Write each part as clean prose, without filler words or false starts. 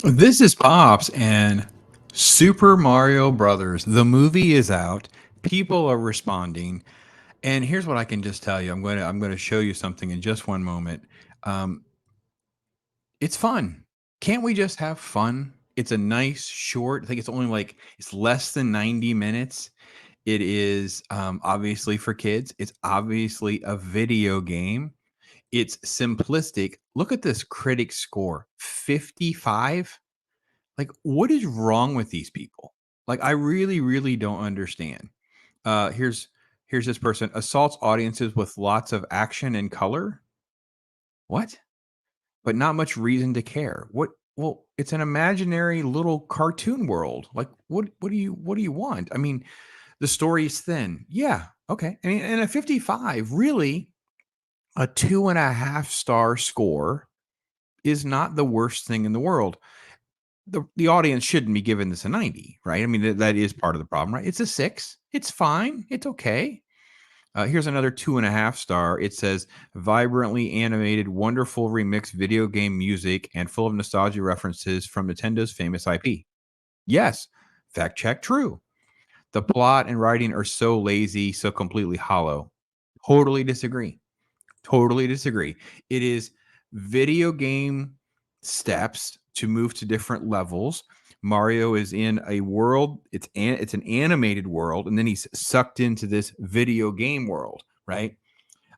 This is Pops and Super Mario Brothers. The movie is out. People are responding. And here's what I can just tell you. I'm going to show you something in just one moment. Um, it's fun. Can't we just have fun? It's a nice short. I think it's only like it's less than 90 minutes. It is obviously for kids. It's obviously a video game. It's simplistic. Look at this critic score, 55. Like, what is wrong with these people? Like, I really, really don't understand. Here's this person assaults audiences with lots of action and color. What? But not much reason to care. What? Well, it's an imaginary little cartoon world. Like, what do you want? I mean, the story's thin. Yeah, okay. I mean, and a 55, really, a 2.5 star score is not the worst thing in the world. The audience shouldn't be giving this a 90, right? I mean, that is part of the problem, right? It's a 6. It's fine. It's okay. Here's another 2.5 star. It says vibrantly animated, wonderful remixed video game music and full of nostalgia references from Nintendo's famous IP. Yes, fact check, true. The plot and writing are so lazy, so completely hollow. Totally disagree. Totally disagree. It is video game steps to move to different levels. Mario is in a world, it's an animated world, and then he's sucked into this video game world, right?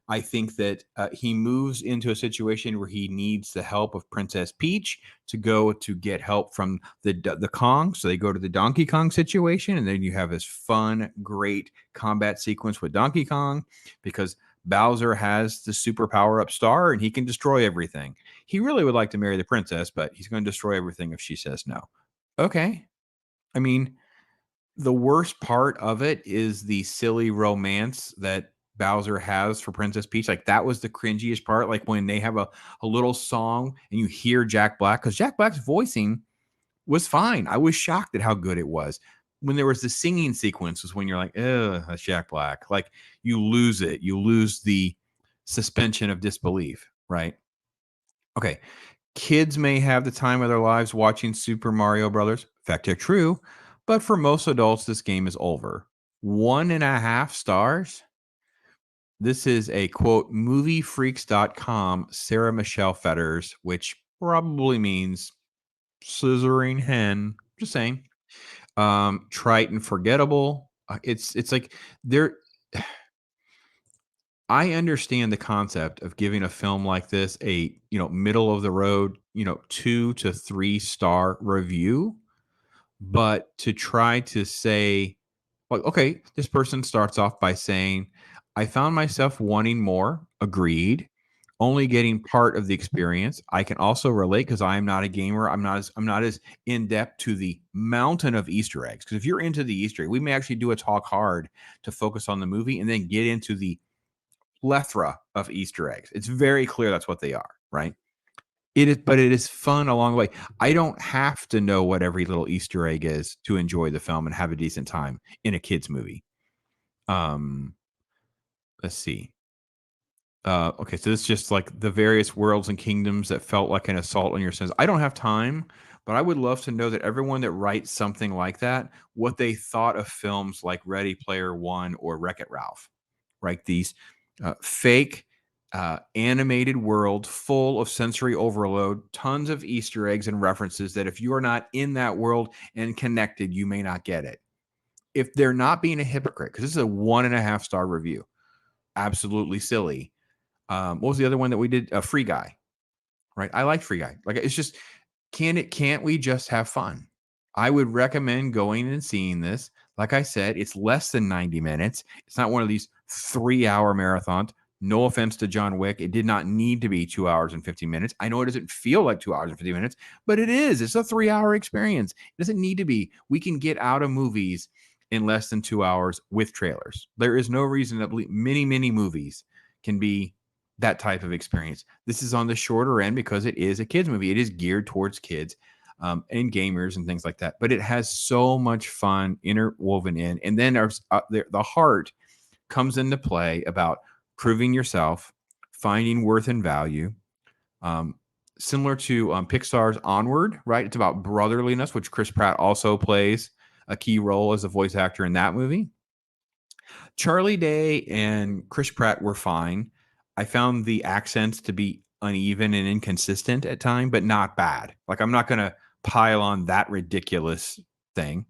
I think that he moves into a situation where he needs the help of Princess Peach to go to get help from the Kong. So they go to the Donkey Kong situation, and then you have this fun, great combat sequence with Donkey Kong because Bowser has the super power up star and he can destroy everything. He really would like to marry the princess, but he's going to destroy everything if she says no. Okay. I mean, the worst part of it is the silly romance that Bowser has for Princess Peach. Like that was the cringiest part. Like when they have a little song and you hear Jack Black, because Jack Black's voicing was fine. I was shocked at how good it was. When there was the singing sequence was when you're like, oh, that's Jack Black. Like you lose it. You lose the suspension of disbelief, right? Okay. Kids may have the time of their lives watching Super Mario Brothers. Fact check true. But for most adults, this game is over. 1.5 stars. This is a quote, moviefreaks.com, Sarah Michelle Fetters, which probably means scissoring hen. Just saying. Trite and forgettable. It's like there. I understand the concept of giving a film like this a middle of the road 2 to 3 star review, but to try to say, like, okay, this person starts off by saying, I found myself wanting more. Agreed. Only getting part of the experience. I can also relate because I am not a gamer. I'm not as in depth to the mountain of Easter eggs. Because if you're into the Easter egg, we may actually do a talk hard to focus on the movie and then get into the plethora of Easter eggs. It's very clear that's what they are, right? It is, but it is fun along the way. I don't have to know what every little Easter egg is to enjoy the film and have a decent time in a kids movie. Um, let's see. Okay, so this is just like the various worlds and kingdoms that felt like an assault on your sense. I don't have time, but I would love to know that everyone that writes something like that, what they thought of films like Ready Player One or Wreck-It Ralph, right? These fake animated world full of sensory overload, tons of Easter eggs and references that if you are not in that world and connected, you may not get it. If they're not being a hypocrite, because this is a 1.5 star review, absolutely silly. What was the other one that we did? Free Guy, right? I like Free Guy. Like it's just can't we just have fun? I would recommend going and seeing this. Like I said, it's less than 90 minutes. It's not one of these 3-hour marathons. No offense to John Wick. It did not need to be 2 hours and 50 minutes. I know it doesn't feel like 2 hours and 50 minutes, but it is. It's a 3-hour experience. It doesn't need to be. We can get out of movies in less than 2 hours with trailers. There is no reason that many movies can be that type of experience. This is on the shorter end because it is a kids movie. It is geared towards kids and gamers and things like that. But it has so much fun interwoven in. And then the heart comes into play about proving yourself, finding worth and value, um, similar to Pixar's Onward, right? It's about brotherliness, which Chris Pratt also plays a key role as a voice actor in that movie. Charlie Day and Chris Pratt were fine. I found the accents to be uneven and inconsistent at time, but not bad. Like, I'm not going to pile on that ridiculous thing.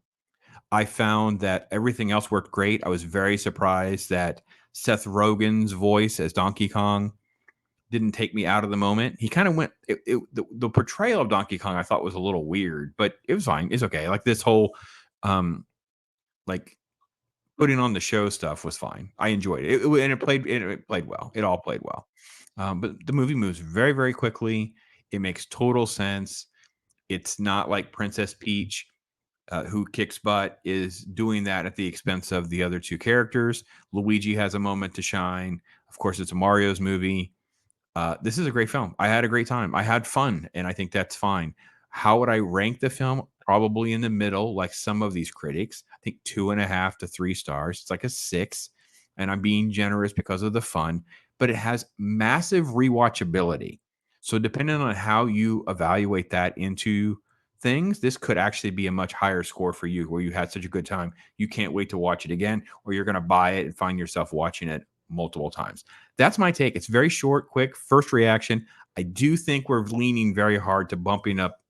I found that everything else worked great. I was very surprised that Seth Rogen's voice as Donkey Kong didn't take me out of the moment. He kind of went the portrayal of Donkey Kong I thought was a little weird, but it was fine. It's okay. Like, this whole like putting on the show stuff was fine. I enjoyed it. And it played well. It all played well. But the movie moves very, very quickly. It makes total sense. It's not like Princess Peach, who kicks butt, is doing that at the expense of the other two characters. Luigi has a moment to shine. Of course, it's a Mario's movie. This is a great film. I had a great time. I had fun, and I think that's fine. How would I rank the film? Probably in the middle, like some of these critics. I think 2.5 to 3 stars. It's like a 6, and I'm being generous because of the fun. But it has massive rewatchability. So depending on how you evaluate that into things, this could actually be a much higher score for you, where you had such a good time you can't wait to watch it again, or you're going to buy it and find yourself watching it multiple times. That's my take. It's very short, quick, first reaction. I do think we're leaning very hard to bumping up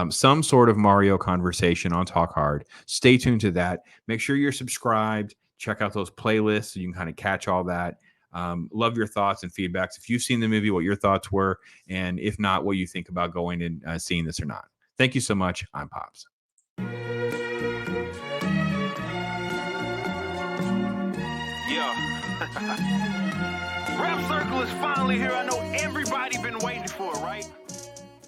some sort of Mario conversation on Talk Hard. Stay tuned to that. Make sure you're subscribed. Check out those playlists so you can kind of catch all that. Love your thoughts and feedbacks. If you've seen the movie, what your thoughts were, and if not, what you think about going and seeing this or not. Thank you so much. I'm Pops. Rap Circle is finally here. I know everybody been waiting for it, right?